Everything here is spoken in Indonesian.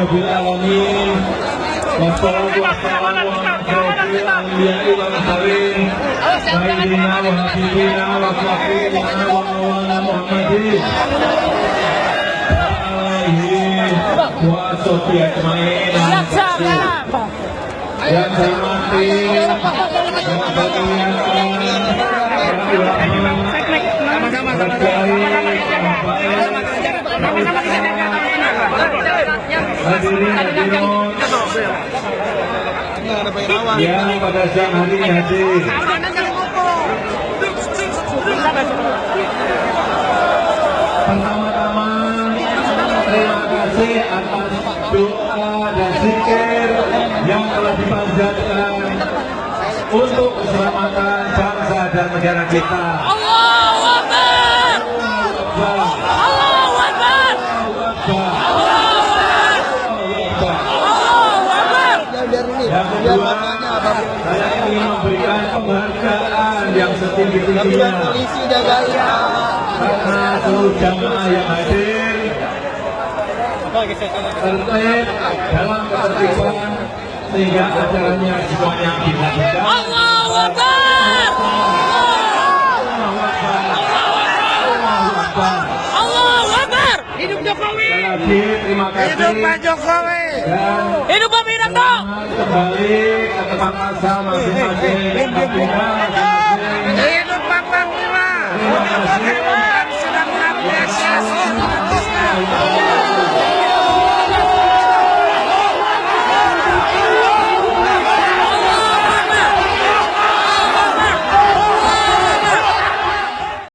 rabbil alamin. Wassalatu wassalamu ala asyrofil anbiya'i wal mursalin sayyidina wa habibina wa syafi'ina wa maulana Muhammadin wa sahbihi ajmain. Yang saya hormati yang pada siang hari ini hadir. Pertama-tama terima kasih atas doa dan zikir yang telah dipanjatkan untuk keselamatan bangsa dan negara kita. Allahu Akbar. Allahu Akbar. Yang kedua, saya ingin memberikan penghargaan yang setinggi-tingginya karena seluruh jamaah yang hadir tertib dalam ketertiban sehingga acaranya semuanya dilakukan. Allahu Akbar. Allahu Akbar. Hidup Jokowi. Sekali lagi terima kasih. Hidup Pak Jokowi. Dan hidup Pak Wiranto. Kembali ke tempat asal masing-masing. Hidup Pak Panglima. Terima kasih. Sedang luar biasa.